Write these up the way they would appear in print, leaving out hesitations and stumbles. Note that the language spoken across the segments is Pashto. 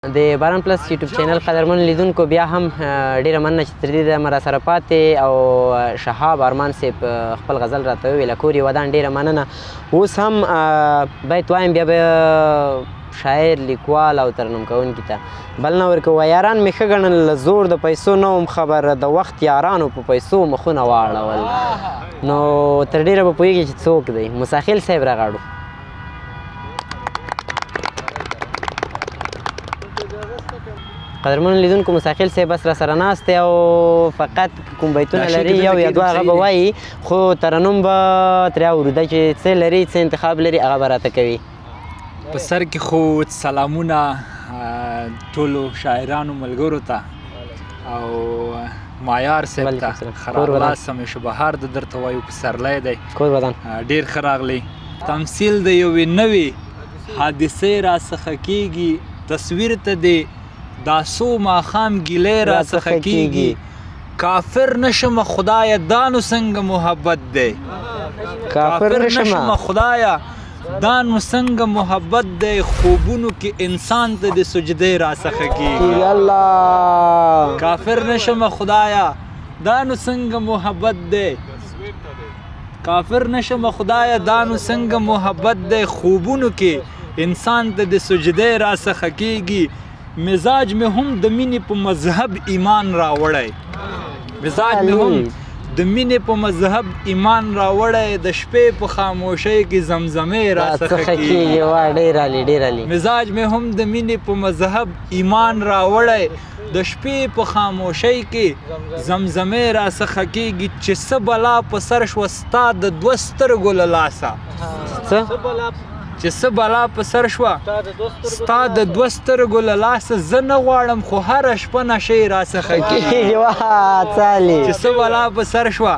د باران پلس یوټیوب چینل قدرمن لیدونکو بیا هم ډیره مننه چې تر دې دمه راسره پاتې او شهاب ارمان صاحب خپل غزل راته وویله کور یې ودان ډیره مننه. اوس هم بیت وایم بیا به شاعر لیکوال او ترنم کوونکي ته بل نه ورکوه. یاران مې ښه ګڼل زور د پیسو نه وم خبر د وخت یارانو په پیسو مخونه واړول. نو تر ډیره به پوهېږي چې څوک دی. مساخیل صاحب راغاړو. قدرمنو لیدونکو مساخیل صاحب بس را سره ناست دی او فقط کوم بیتونه لري یو یا دوه هغه به وایي خو ترنم به ترې اورو دا چې څه لري څه انتخاب لري هغه به راته کوي. په سر کې خو سلامونه ټولو شاعرانو ملګرو ته او مایار صاحب ته خراب لاسم شبهار د درته وایو پسرلی دی کور ودان ډېر ښه راغلی. تمثیل د یوې نوې حادثې راڅخه کېږي تصویر ته دې دا څو ماښام ګیلې راڅخه کېږي کافر نشمه خدایه دا نو څنګه محبت دی کافر نشمه خدایه دا نو څنګه محبت دی خوبونو کې انسان ته د سجدې راڅخه کېږي الله کافر نشمه خدایه دا نو څنګه محبت دی کافر نشمه خدایه دا نو څنګه محبت دی خوبونو کې انسان ته د سجدې راڅخه کېږي مزاج مې هم د مینې په مذهب ایمان راوړی مزاج مې هم د مینې په مذهب ایمان راوړی د شپې په خاموشۍ کې زمزمې راڅخه کېږي مزاج مې هم د مینې په مذهب ایمان راوړی د شپې په خاموشۍ کې زمزمې راڅخه کېږي چې څه بلا په سر شوه ستا د دوه سترګو له لاسه چې څه بلا په سر شوه ستا د دوه سترګو له لاسه زه نه غواړم خو هره شپه نشې راڅخه کېږي چې څه بلا په سر شوه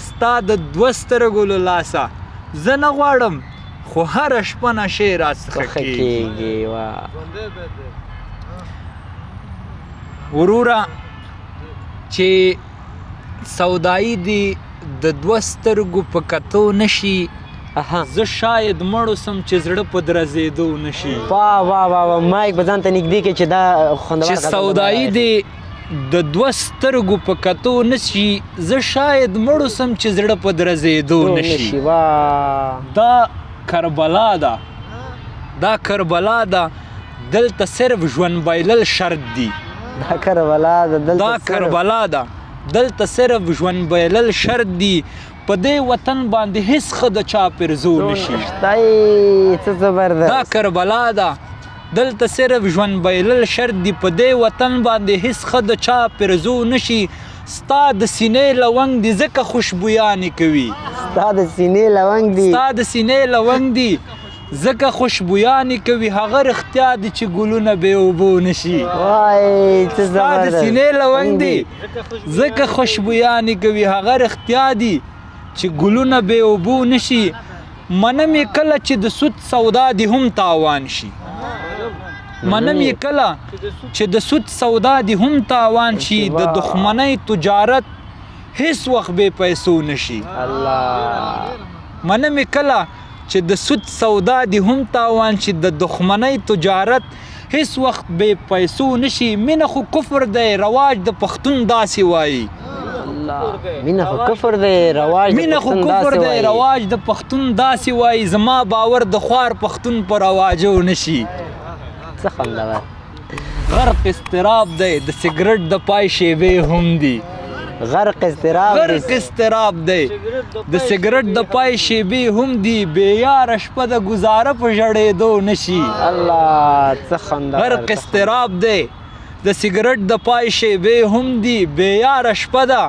ستا د دوه سترګو له لاسه زه نه غواړم خو هره شپه نشې راڅخه کېږي. وروره چې سودایي دې د دوه سترګو په کتو نشي زه شاید مړو سم چې زړه په درزېدو نشي مایک به ځان ته نږدې کړې چې دا خوندور چې سودایي دې د دوه سترګو په کتو نشي زه شاید مړو سم چې زړه په درزېدو نشي. دا کربلا ده دا کربلا ده دلته صرف ژوند بایلل شرط دي دا کربلا ده دلته صرف ژوند بایلل شرط دي په دې وطن باندې هیڅ ښه د چا پرزو نشي. دا کربلا ده دلته صرف ژوند بایلل شرط دي په دې وطن باندې هیڅ ښه د چا پرزو نشي. ستا د سینې لونګ دي ځکه خوشبویانې کوي ستا د سینې لونګ دي ځکه خوشبویانې کوي هغه رښتیا دي چې ګلونه بې اوبو نشي ستا د سینې لونګ دي ځکه خوشبویانې کوي هغه رښتیا دي چې ګلونه بې اوبو نشي. منم یې کله چې د سود سودا دې هم تاوان شي منم یې کله چې د سود سودا دې هم تاوان شي د دښمنۍ تجارت هیڅ وخت بې پیسو نشي منم یې کله چې د سود سودا دې هم تاوان شي د دښمنۍ تجارت هیڅ وخت بې پیسو نشي. مینه خو کفر دی رواج د پښتون داسې وایي مینه خو کفر دی رواج د پښتون داسې وایي زما باور د خوار پښتون په رواجو نشي. څه خوندور غرق اضطراب دی د سګرټ د پای شیبې هم دي غرق اضطراب دی د سګرټ د پای شیبې هم دي بې یاره شپه د ګزاره په ژړېدو نشي غرق اضطراب دی د سګرټ د پای شیبې هم دي بې یاره شپه ده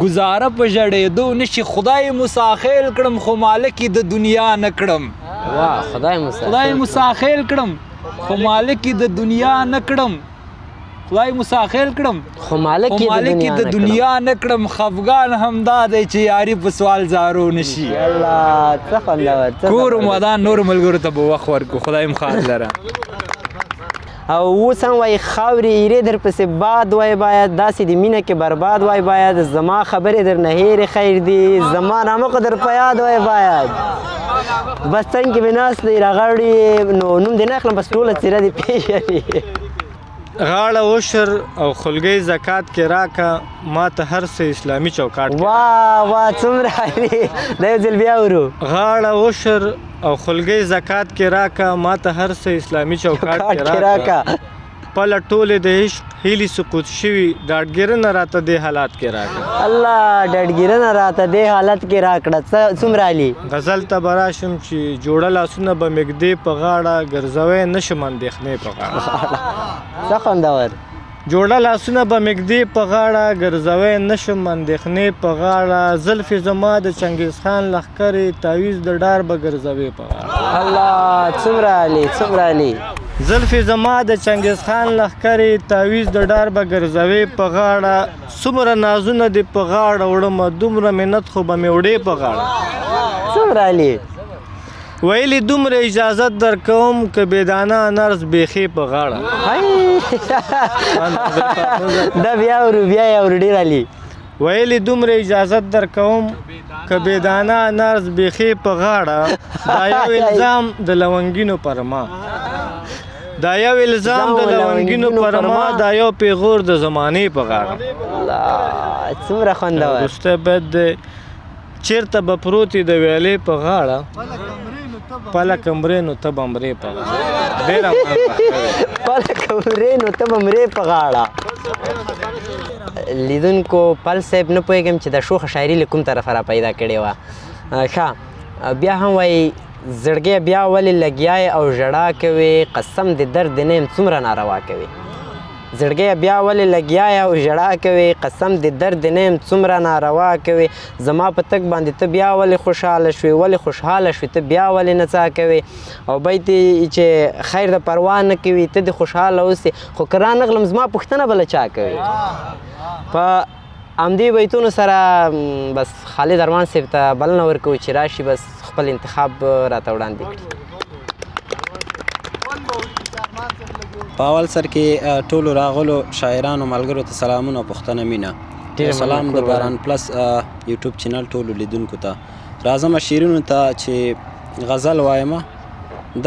ګزاره په ژړېدو نشي. خدای مساخیل کړم خو مالک د دنیا نه کړم خدای مساخیل کړم خو مالک د دنیا نه کړم خدای مساخیل کړم خو مالک د دنیا نه کړم خفګان همدا دی چې یاري په سوال زارو نشي. کور ودان نور ملګرو ته به وخت ورکړو خدای مخاط لره. او اوس هم وایي خاورې ایرې در پسې باد وای باید داسې د مینه کې برباد وای باید زما خبرې در نه هېرې خیر دي زما نامه خو در په یاد وای باید بس څنګ کې مې ناست دی راغړې نو نوم دې نه اخلم بس ټوله څېره دې پېژني غاړه عشر او خلګۍ زکات کې راکه ما ته هر څه اسلامي چوکاټ کې واه څومره عالي دا یو ځل بیا ورو غاړه عشر او خلګۍ زکات کې راکه ما ته هر څه اسلامي چوکاټ کې راکه پله ټولې د عشق هیلې سقوط شوي ډاډګیرنه راته دې حالات کې راکړه الله ډاډګیرنه راته دې حالت کې راکړه څومره عالي غزل ته به راشم چې جوړه لاسونه به مږدې په غاړه ګرځوی نشم اندېښنې په غاړه څه خوندور جوړه لاسونه به مږدې په غاړه ګرځوی نشم اندېښنې په غاړه زلفې زما د چنګیز خان لښکرې تعویز د ډار به ګرځوې په غاړه الله څومره عالي څومره عالي زلفې زما د چنګیز خان لښکرې تعویز د ډار به ګرځوې په غاړه څومره نازونه دې په غاړه وړمه دومره منت خو به مې وړې په غاړه څومره عالي ویلي دومره اجازت در کوم که بېدانه نرس بیخي په غاړه دا بیا ورو بیا یې ورو ډېر عالي ویلي دومره اجازت در کوم که بېدانه نرس بیخي په غاړه دا یو الزام د لونګینو پر ما دا یو الزام د لونګینو پر ما دا یو پیغور د زمانې په غاړه څومره خوندور وروستی بیت دی چېرته به پروت د ویالې په غاړه پله کمرې نو ته به مرې په غاړه ډېره پله کمرې نو ته به مرې په غاړه لیدونکو پل صاحب نه پوهېږم چې د شوخه شاعري له کوم طرفه را پیدا کړې وه ښه بیا هم وایي زړګی بیا ولې لګیای او ژړا کوي قسم د درد نه یم څومره ناروا کوي زړګی بیا ولې لګیای او ژړا کوي قسم د درد نه یم څومره ناروا کوي زما په تک باندې ته بیا ولې خوشحاله شوې ولې خوشحاله شوې ته بیا ولې نڅا کوي او بیت چې خیر د پروا نه کوي ته د خوشحاله اوسې خو که رانغلم زما پوښتنه بله چا کوي په همدې بیتونو سره بس خالد ارمان صاحب ته بلنه ورکوو چې راشي بس خپل انتخاب راته وړاندې کړي په اول سر کې ټولو راغلو شاعرانو ملګرو ته سلامونه او پوښتنه مینه سلام د باران پلس یوټیوب چینل ټولو لیدونکو ته راځم شعرونو ته چې غزل وایمه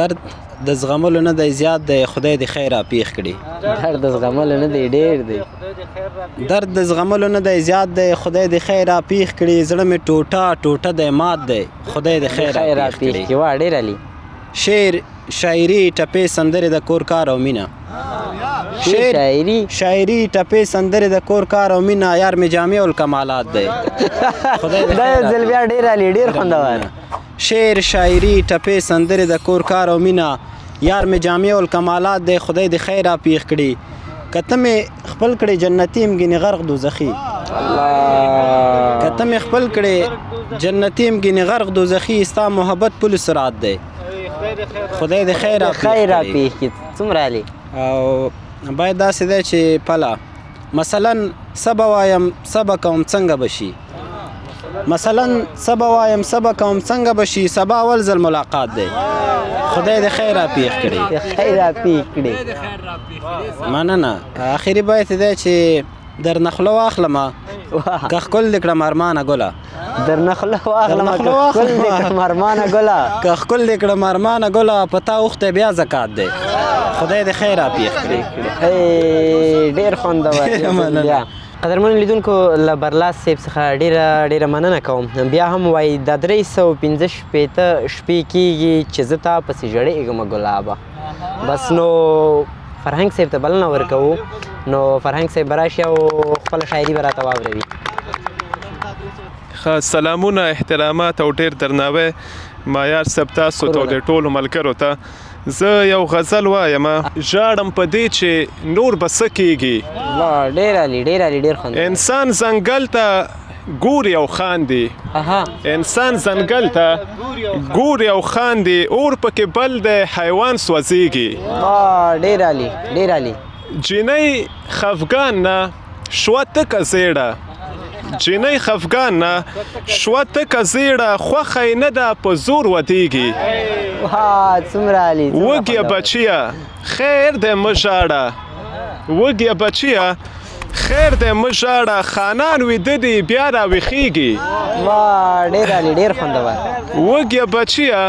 درد د زغملو نه دی زیات دی خدای دې خیر راپېښ کړي درد د زغملو نه دی ډېر دی درد د زغملو نه دی زیات دی خدای دې خیر راپېښ کړي زړه مې ټوټه ټوټه دی مات دی خدای دې خیر راپېښ کړي وا ډېر علي شعر شاعري ټپې سندرې د کور کار او مینه شاعري ټپې سندرې د کور کار او مینه یار مې جامع الکمالات دی خدای دې دا یو ځل بیا ډېر علي ډېر خوندور شعر شاعري ټپې سندرې د کور کار او مینه یار مې جامع الکمالات دی خدای دې خیر راپېښ کړي که ته مې خپل کړې جنتي م ګینې غرق دوزخي که ته مې خپل کړې جنتي م ګینې غرق دوزخي ستا محبت پل سرعت دی خدای دې خیر راپېښ کړي څومره علي او باید داسې دی چې پله مثلا سبا وایم سبا کوم څنګه بشي مثلا سبا وایم سبا کوم څنګه بشي سبا اول ځل ملاقات دی خدای دې خیر راپېښ کړي خیر راپېښ کړي مننه آخري بیت دی چې در نخله واخلمه که ښکل دې کړم ارمانه ګله در نخله واخلمه که ښکل دې کړم ارمانه ګله که ښکل دې کړم ارمانه ګله په تا اوښتی بیا زکات دی خدای دې خیر راپېښ کړي ډېر خوندور قدرمنو لیدونکو له برلاس صاحب څخه ډېره مننه کوم بیا هم وایي دا 315 شپې کېږي چې زه تا پسې ژړېږم ګلابه بس نو فرهنګ صاحب ته بلنه ورکوو نو فرهنګ صاحب به راشي او خپله شاعري به راته واوروي سلامونه احترامات او ډېر درناوی مایار صاحب تاسو ته د ټولو ملګرو ته زه یو غزل وایم ژاړم په دې چې نور به څه کېږي ډېر علي ډېر علي ډېر خوند انسان ځنګل ته ګوري او خاندي انسان ځنګل ته ګوري او خاندي اور پکې بل دی حیوان سوځېږي ډېر علي ډېر علي جینۍ خفګان نه شوه تکه زیړه جینۍ خفګان نه شوه تکه زیړه خوښه یې نه ده په زور ودېږي وږیه بچیه خیر دی مه ژاړه وږیه بچیه خیر دی مه ژاړه خانان ویده دي بیا راویښېږي وږیه بچیه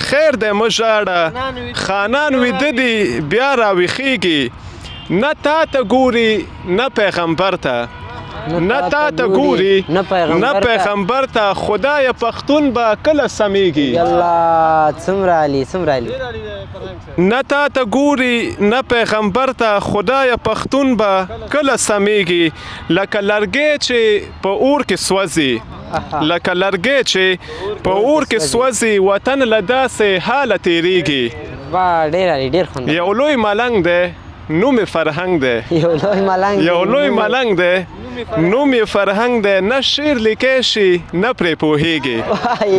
خیر دی مه ژاړه خانان ویده دي بیا راویښېږي نه تا ته ګوري نه پیغمبر ته نه تا ته ګوري نه پیغمبر ته خدای پښتون به کله سمیږي الله څومره علي څومره علي نه تا ته ګوري نه پیغمبر ته خدای پښتون به کله سمیږي لکه لرګی چې په اور کې سوځي لکه لرګی چې په اور کې سوځي وطن له داسې حاله تېرېږي واه ډېر علي ډېر خوند یو لوی ملنګ دی نوم یې فرهنګ دی یو لوی ملنګ یو لوی ملنګ دی نوم یې فرهنګ دی نه شعر لیکی شي نه پرې پوهېږي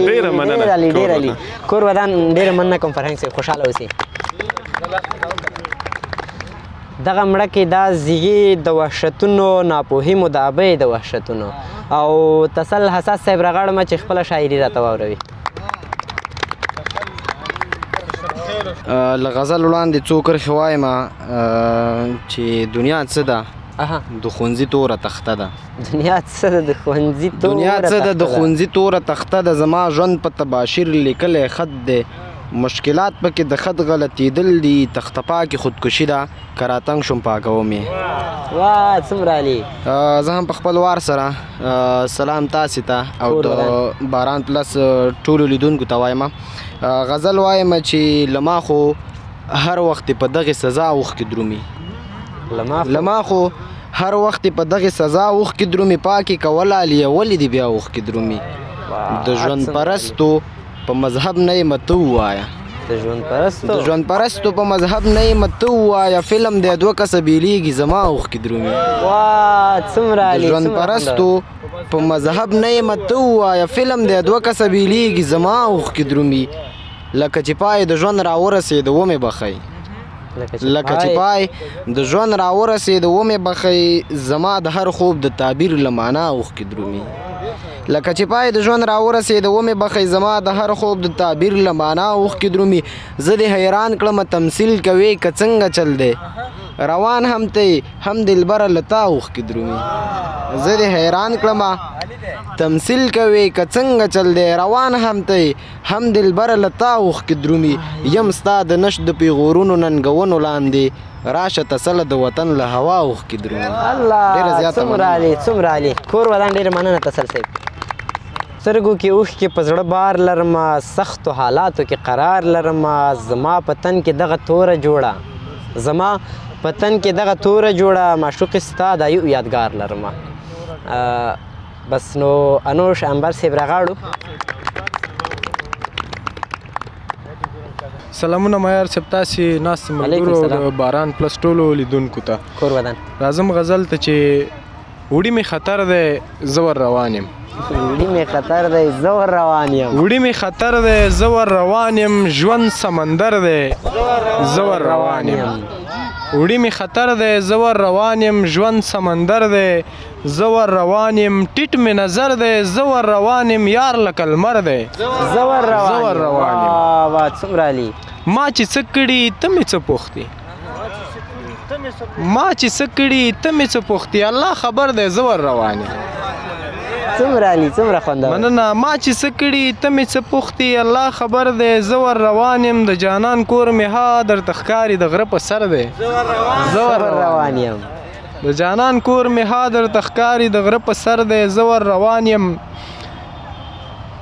ډېره مننه ډېر علي ډېر علي کور ودان ډېره مننه کوم فرهنګ صاحب خوشحاله اوسئ دغه مړه کې دا زیږي د وحشتونو ناپوهي مدعبۍ د وحشتونو او تسل حساس صاحب راغاړمه چې خپله شاعري راته واوروي له غزل وړاندې څو کرښې وایم چې دنیا څه ده د ښوونځي توره تخته ده دنیا څه ده د ښوونځي دنیا څه ده د ښوونځي توره تخته ده زما ژوند په تباشیر لیکلی خط دی مشکلات پکې د خط غلطېدل دي تخته پاکې خودکشي ده که راتنګ شم پاکوم یې واه څومره علي زه هم په خپل وار سره سلام تاسې ته او د باران پلس ټولو لیدونکو ته وایم غزل وایم چې له ما خو هر وخت په دغې سزا اوښکې درومي له ما خو هر وخت په دغې سزا اوښکې درومي پاکې کوله الیا ولې دې بیا اوښکې درومي د ژوند پرستو په مذهب نه یې مته ووایه د ژوند پرستو په مذهب نه یې مته ووایه فلم دی دوه کسه بیلیږي زما اوښکې درومي واه څومره علي د ژوند پرستو په مذهب نه یې مته ووایه فلم دی دوه کسه بیلیږي زما اوښکې درومي لکه چې پای د ژوند راورسېد ومې بخی لکه چې پای د ژوند راورسېد ومې بخی زما د هر خوب د تعبیر له معنا اوښکې درومي لکه چې پای د ژوند راورسېد ومې بخی زما د هر خوب د تعبیر له معنا اوښکې درومي زه دې حیران کړمه تمثیل کوې که څنګه چل دی روان هم ته هم دلبره له تا اوښکې درومي زه دې حیران کړمه تمثیل کوې که څنګه چل دی روان هم ته هم دلبره له تا اوښکې درومي یم ستا د نش د پیغورونو ننګونو لاندې راشه تسله د وطن له هوا اوښکې درومي الله څومره علي څومره علي کور ودان ډېره مننه تسل صاحب سترګو کې اوښکې په زړه بار لرمه سختو حالاتو کې قرار لرمه زما په تن کې دغه توره جوړه زما په تن کې دغه توره جوړه معشوقې ستا دا یو یادګار لرمه بس نو انوش انبر صاحب راغاړو سلامونه معیار صاحب تاسې ناست ملګرو د باران پلس ټولو لیدونکو ته کور ودان راځم غزل ته چې وړي مې خطر دی زه ور روان یم وړي مې خطر دی زه ور روان یم وړي مې خطر دی زه ور روان یم ژوند سمندر دی زه ور روان یم وړي مې خطر دی زه ور روان یم ژوند سمندر دی زه ور روان یم ټیټ مې نظر دی زه ور روان یم یار لکه لمر دی زه ور روان یم واه څومره علي ما چې څه کړي ته مې څه پوښتې ما چې څه کړي ته مې څه پوښتې الله خبر دی زه ور روان یم څومره علي څومره خوندور مننه ما چې څه کړي ته مې څه پوښتې الله خبر دی زه ور روان یم د جانان کور مې ها درته ښکاري د غره په سر دی زه ور روان یم د جانان کور مې ها درته ښکاري د غره په سر دی زه ور روان یم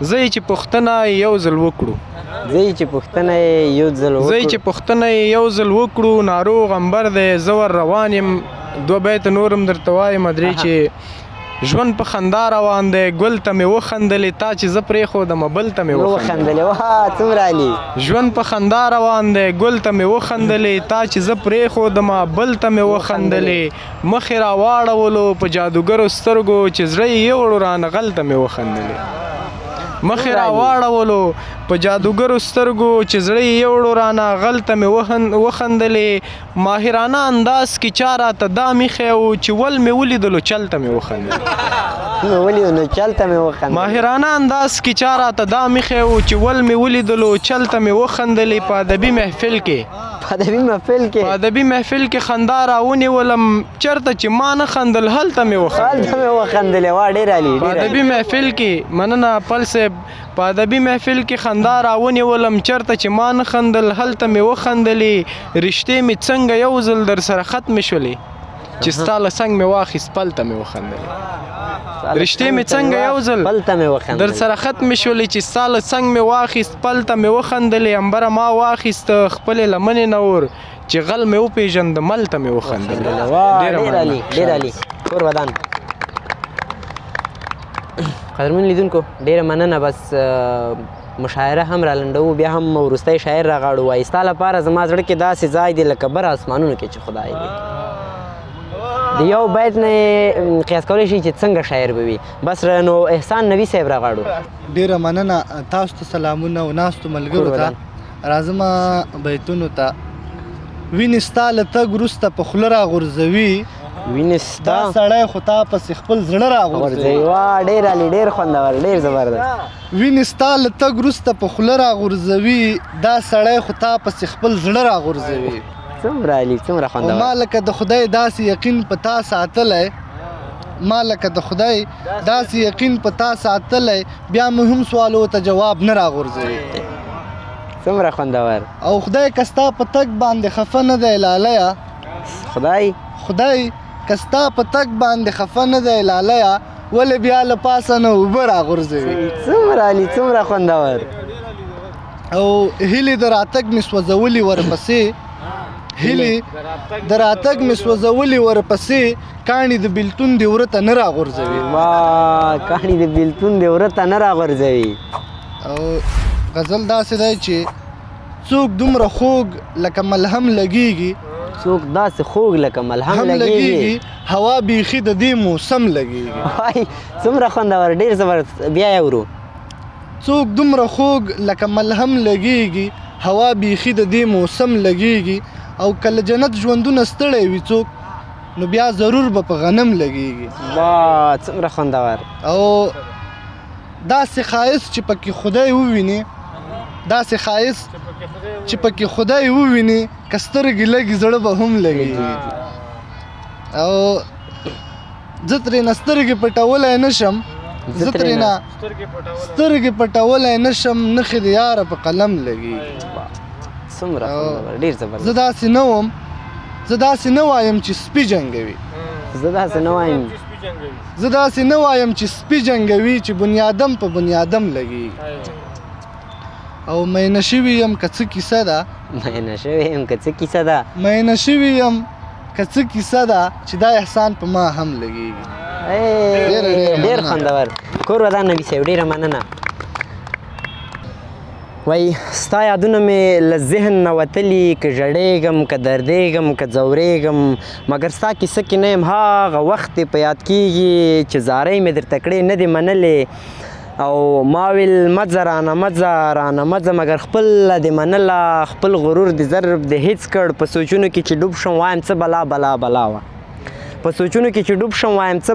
زه یې چې پوښتنه یو ځل وکړو زه یې چې پوښتنه یو ځل زه یې چې پوښتنه یو ځل وکړو ناروغ امبر دی زه ور روان یم دوه بیته نور هم درته وایم درې چې ژوند په خندا روان دی ګل ته مې وخندلې تا چې زه پرېښودمه بل ته مې وخندلې واه څومره علي ژوند په خندا روان دی ګل ته مې وخندلې تا چې زه پرېښودمه بل ته مې وخندلې مخې راواړولو په جادوګرو سترګو چې زړه یې یوړو رانه غل ته مې وخندلې مخې راواړولو په جادوګرو سترګو چې زړه یې یوړو رانه غل ته مې وخندلې ماهرانه انداز کې چا راته دا میښی و چې ول مې ولیدلو چل ته مې وخندلې ماهرانه انداز کې چا راته دا میښی و چې ول مې ولیدلو چل ته مې وخندلې په ادبي محفل کې په ادبي محفل کې په ادبي محفل کې خندا راونیولم چېرته چې ما نه خندل هلته مې وخندل هلته مې وخندلې وا ډېر علي په ادبي محفل کې مننه پل صاحب په ادبي محفل کې خندا راونیولم چېرته چې ما نه خندل هلته مې وخندلې رشتې مې څنګه یو ځل در سره ختمې شولې چې ستا له څنګ مې واخیست پلته مې وخندلې رشتې مې څنګه یو ځل پلته مې وخندلې در سره ختمې شولې چې ستا له څنګ مې واخیست پلته مې وخندلې انبره ما واخیست خپلې لمنې نه ور چې غل مې وپېژند ملته مې وخندلې ډېر علي ډېر علي کور ودان قدرمن لیدونکو ډېره مننه بس مشاعره هم را لنډوو بیا هم وروستی شاعر راغاړو وایي ستا لپاره زما زړه کې داسې ځای دی لکه بر اسمانونو کې چې خدای دی د یو بیت نه قیاس کولی شي چې څنګه شاعر به وي بس نو احسان نبي صاحب راغاړو ډیره مننه تاسو ته سلامونه او ناستو ملګرو ته راځم بیتونو ته وینې ستا له تګ وروسته په خوله راغورځوي وینې ستا دا سړی خو تا پسې خپل زړه راغورځوي وا ډېر علي ډېر خوندور ډېر زبردست وینې ستا له تګ وروسته په خوله راغورځوي دا سړی خو تا پسې خپل زړه راغورځوي څومره علي څومره خوندور ما لکه د خدای داسې یقین په تا ساتلی ما لکه د خدای داسې یقین په تا ساتلی بیا مې هم سوالو ته جواب نه راغورځوي څومره خوندور او خدای که ستا په تګ باندې خفه نه دی لالیه خدای که ستا په تګ باندې خفه نه دی لالیه ولې بیا له پاسه نه اوبه راغورځوي څومره علي څومره خوندور او هیلې د راتګ مې سوځولي ورپسې هیلې د راتګ مې سوځولي ورپسې کاڼي د بېلتون دې وره ته نه راغورځوي وا کاڼي د بېلتون دې وره ته نه راغورځوي او غزل داسې دی چې څوک دومره خوږ لکه ملهم لګیږي څوک داسې خوږ لکه ملهم لګیږي هوا بیخي د دې موسم لګیږي وای څومره خوندور ډېر زبردست بیا یې ورو څوک دومره خوږ لکه ملهم لګیږي هوا بیخي د دې موسم لګیږي او کله جنت ژوندونه ستړی وي څوک نو بیا ضرور به په غنم لګیږي وا څومره خوندور او داسې ښایست چې پکې خدای وویني داسې ښایست چې پکې خدای وویني که سترګې لګي زړه به هم لګېږي او زه ترېنه سترګې پټولی نه شم زه ترېنه سترګې پټولی نه شم نښې د یاره په قلم لګېږي څومره خوندور ډېر زبردست زه داسې نه وایم چې سپي جنګوي زه داسې نه وایم چې سپي جنګوي چې بنیادم په بنیادم لګېږي او مینه شوي یم که څه کیسه ده مینه شوی یم که څه کیسه ده مینه شوي یم که څه کیسه ده چې دا احسان په ما هم لګېږي ډېر خوندور کور ودان نبي صاحب ډېره مننه وای ستا یادونه مې له ذهن نه وتلي که ژړېږم که دردېږم که ځورېږم مګر ستا کیسه کې نه یم هغه وخت دې په یاد کېږي چې زارۍ مې درته کړې نه دې منلې او ما ویل مه ځه رانه مه ځه مګر خپله دې منله خپل غرور دې ضرب دې هېڅ کړ په سوچونو کې چې ډوب شم وایم څه بلا وه په سوچونو کې چې ډوب شم وایم څه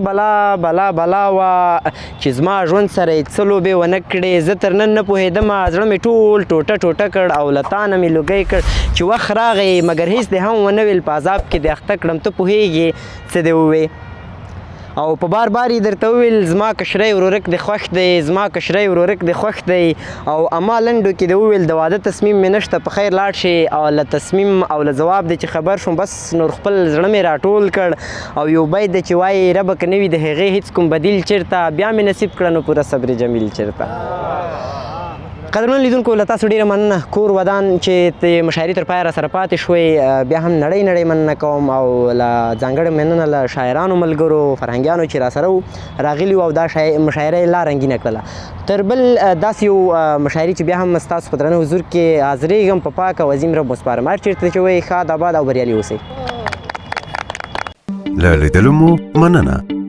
بلا وه چې زما ژوند سره یې څه لوبې ونه کړې زه تر نن نه پوهېدم زړه مې ټول ټوټه کړ او له تا نه مې لوګی کړ چې وخت راغی مګر هېڅ دې هم ونه ویل په عذاب کې دې اخته کړم ته پوهېږې څه دې ووې او په بار یې درته وویل زما کشری ورورک دې خوښ دی او اما لنډو کې دې وویل د واده تصمیم مې نشته په خیر لاړ شي او له تصمیم او له ځواب دی چې خبر شوم بس نور خپل زړه مې راټول کړ او یو بیت دی چې وایي ربه که نه وي د هغې هېڅ کوم بدیل چېرته بیا مې نصیب کړه نو پوره صبر جمیل چېرته قدرمن لیدونکو له تاسو ډېره مننه کور ودان چې مشاعرې تر پایه راسره پاتې شوئ بیا هم نړۍ مننه کوم او له ځانګړې مننه له شاعرانو ملګرو فرهنګیانو چې راسره وو راغلي وو او دا مشاعره یې لا رنګینه کړله تر بل داسې یو مشاعرې چې بیا هم ستاسو په درنه حضور کې حاضرېږم په پاک او عظیم رب مسپارم هر چېرته چې وئ ښاد آباد او بریالي اوسئ له لیدلو مو مننه